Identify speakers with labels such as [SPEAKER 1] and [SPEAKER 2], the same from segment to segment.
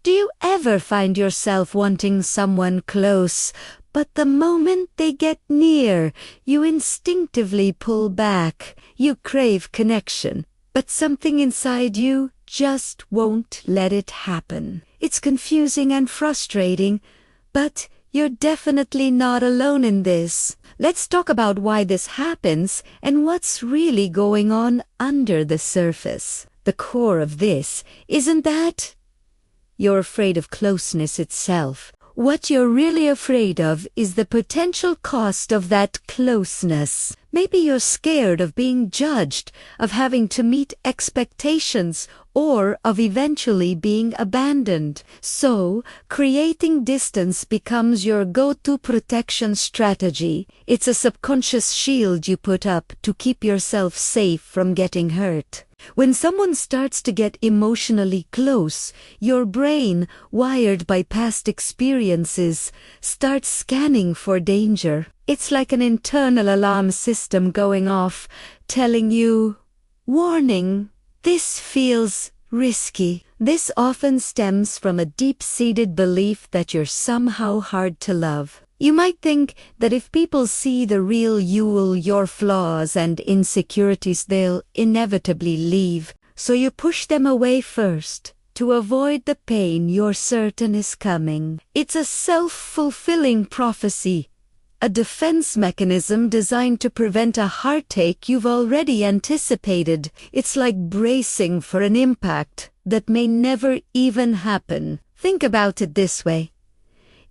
[SPEAKER 1] Do you ever find yourself wanting someone close, but the moment they get near, you instinctively pull back? You crave connection, but something inside you just won't let it happen. It's confusing and frustrating, but you're definitely not alone in this. Let's talk about why this happens and what's really going on under the surface. The core of this isn't that you're afraid of closeness itself. What you're really afraid of is the potential cost of that closeness. Maybe you're scared of being judged, of having to meet expectations, or of eventually being abandoned. So, creating distance becomes your go-to protection strategy. It's a subconscious shield you put up to keep yourself safe from getting hurt. When someone starts to get emotionally close, your brain, wired by past experiences, starts scanning for danger. It's like an internal alarm system going off, telling you, "Warning, this feels risky." This often stems from a deep-seated belief that you're somehow hard to love. You might think that if people see the real you, your flaws and insecurities, they'll inevitably leave. So you push them away first, to avoid the pain you're certain is coming. It's a self-fulfilling prophecy, a defense mechanism designed to prevent a heartache you've already anticipated. It's like bracing for an impact that may never even happen. Think about it this way.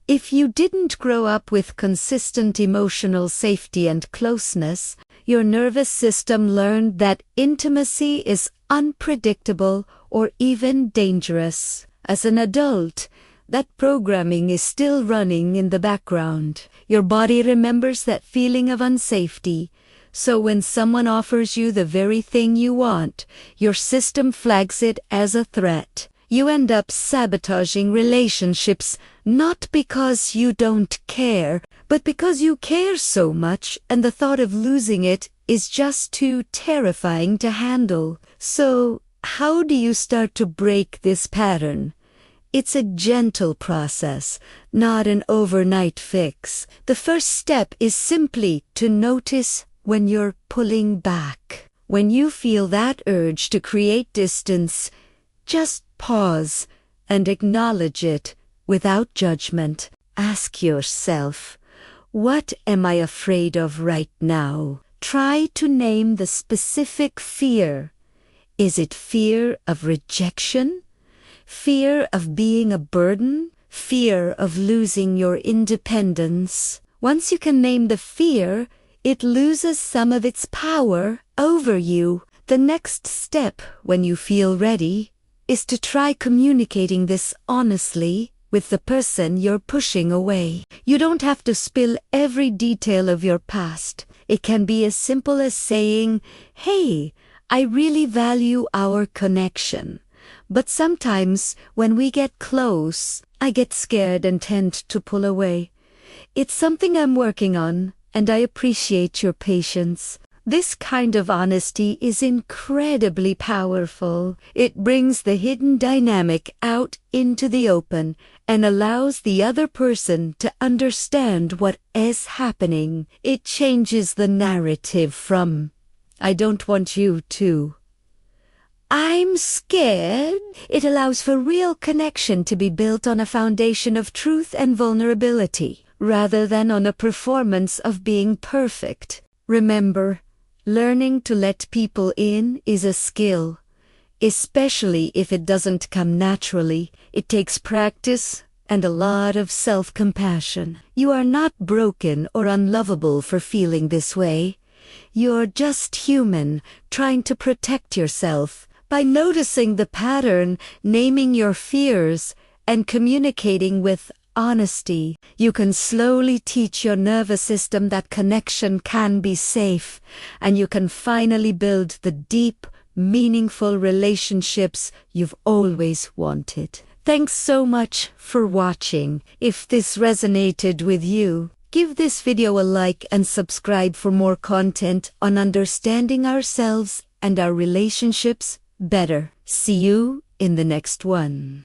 [SPEAKER 1] If you didn't grow up with consistent emotional safety and closeness, your nervous system learned that intimacy is unpredictable or even dangerous. As an adult, that programming is still running in the background. Your body remembers that feeling of unsafety. So when someone offers you the very thing you want, your system flags it as a threat. You end up sabotaging relationships, not because you don't care, but because you care so much and the thought of losing it is just too terrifying to handle. So, how do you start to break this pattern? It's a gentle process, not an overnight fix. The first step is simply to notice when you're pulling back. When you feel that urge to create distance, just pause and acknowledge it without judgment. Ask yourself, what am I afraid of right now? Try to name the specific fear. Is it fear of rejection? Fear of being a burden? Fear of losing your independence? Once you can name the fear, it loses some of its power over you. The next step, when you feel ready, is to try communicating this honestly with the person you're pushing away. You don't have to spill every detail of your past. It can be as simple as saying, "Hey, I really value our connection. But sometimes when we get close, I get scared and tend to pull away. It's something I'm working on, and I appreciate your patience." This kind of honesty is incredibly powerful. It brings the hidden dynamic out into the open and allows the other person to understand what is happening. It changes the narrative from, "I don't want you," to, "I'm scared." It allows for real connection to be built on a foundation of truth and vulnerability, rather than on a performance of being perfect. Remember, learning to let people in is a skill, especially if it doesn't come naturally. It takes practice and a lot of self-compassion. You are not broken or unlovable for feeling this way. You're just human, trying to protect yourself. By noticing the pattern, naming your fears, and communicating with honesty, you can slowly teach your nervous system that connection can be safe, and you can finally build the deep, meaningful relationships you've always wanted. Thanks so much for watching. If this resonated with you, give this video a like and subscribe for more content on understanding ourselves and our relationships better. See you in the next one.